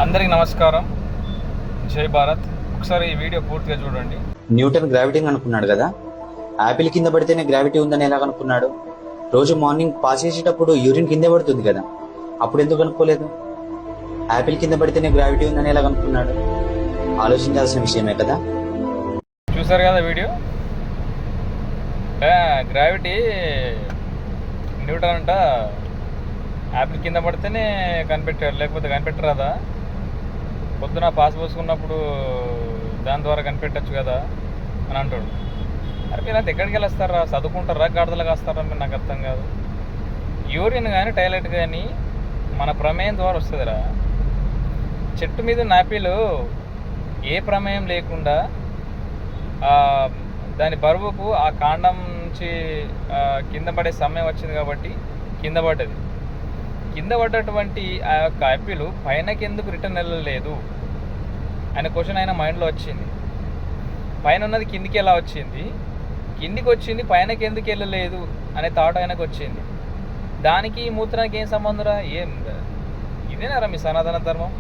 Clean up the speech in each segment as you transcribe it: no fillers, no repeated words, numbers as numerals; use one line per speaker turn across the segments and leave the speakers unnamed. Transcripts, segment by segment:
అందరికి నమస్కారం, జై భారత్. ఒకసారి ఈ వీడియో పూర్తిగా చూడండి.
న్యూటన్ గ్రావిటీని అనుకున్నాడు కదా, యాపిల్ కింద పడితేనే గ్రావిటీ ఉందని ఎలా కనుక్కున్నాడు? రోజు మార్నింగ్ పాస్ చేసేటప్పుడు యూరిన్ కిందే పడుతుంది కదా, అప్పుడు ఎందుకు కనుక్కోలేదు? యాపిల్ కింద పడితేనే గ్రావిటీ ఉందని ఎలా కనుక్కున్నాడు? ఆలోచించాల్సిన విషయమే కదా.
చూసారు కదా వీడియో. గ్రావిటీ న్యూటన్ అంట యాపిల్ కింద పడితేనే కనిపెట్టాడు, లేకపోతే కనిపెట్టరాదా? పొద్దున పాస్ పోసుకున్నప్పుడు దాని ద్వారా కనిపెట్టచ్చు కదా అని అంటాడు. అరే మీరు అంత ఎక్కడికి వెళ్ళొస్తారా? చదువుకుంటారా, గాడిదలకు వస్తారా? మీరు నాకు అర్థం కాదు. యూరిన్ కానీ టాయిలెట్ కానీ మన ప్రమేయం ద్వారా వస్తుందిరా. చెట్టు మీద యాపిల్ ఏ ప్రమేయం లేకుండా దాని బరువుకు ఆ కాండం నుంచి కింద పడే సమయం వచ్చింది కాబట్టి కింద పడ్డది. కింద పడ్డటువంటి ఆ యొక్క యాపిల్ పైనకి ఎందుకు రిటర్న్ వెళ్ళలేదు అనే క్వశ్చన్ ఆయన మైండ్లో వచ్చింది. పైన ఉన్నది కిందికి ఎలా వచ్చింది, కిందికి వచ్చింది పైనకి ఎందుకు వెళ్ళలేదు అనే థాట్ ఆయనకు వచ్చింది. దానికి మూత్రానికి ఏం సంబంధంరా? ఏం ఇదేనారా మీ సనాతన ధర్మం?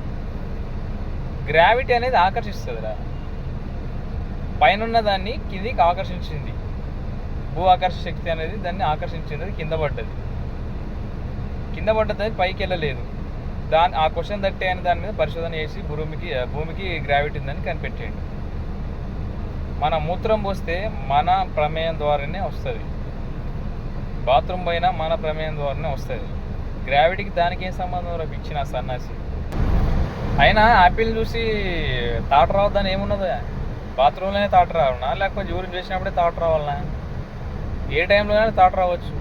గ్రావిటీ అనేది ఆకర్షిస్తుందిరా. పైన ఉన్న దాన్ని కిందికి ఆకర్షించింది. భూ ఆకర్షణ శక్తి అనేది దాన్ని ఆకర్షించింది. అది కింద పడ్డది. కింద పడ్డది పైకి వెళ్ళలేదు. ఆ క్వశ్చన్ తట్టి అయిన దాని మీద పరిశోధన చేసి భూమికి గ్రావిటీ ఉందని కనిపెట్టేయండి. మన మూత్రం పోస్తే మన ప్రమేయం ద్వారానే వస్తుంది. బాత్రూమ్ పైన మన ప్రమేయం ద్వారానే వస్తుంది. గ్రావిటీకి దానికి ఏం సంబంధం రేపు ఇచ్చిన సన్నాసి. అయినా యాపిల్ చూసి తాట రావద్దని ఏమున్నదా? బాత్రూంలోనే తాట రావాలన్నా, లేకపోతే యూరిన్ చేసినప్పుడే తాట రావాలన్నా? ఏ టైంలోనే తాట రావచ్చు.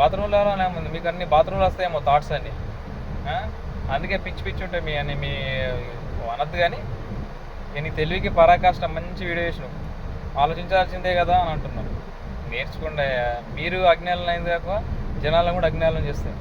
బాత్రూంలో ఏముంది? మీకు అన్ని బాత్రూంలో వస్తాయేమో థాట్స్ అన్నీ. అందుకే పిచ్చి పిచ్చి ఉంటాయి మీ అని మీ అనద్దు. కానీ నేను తెలివికి పరాకాష్ట మంచి వీడియో చేసినావు, ఆలోచించాల్సిందే కదా అని అంటున్నాను. నేర్చుకోండి. మీరు అజ్ఞానం అయింది కాక జనాలను కూడా అజ్ఞానం చేస్తారు.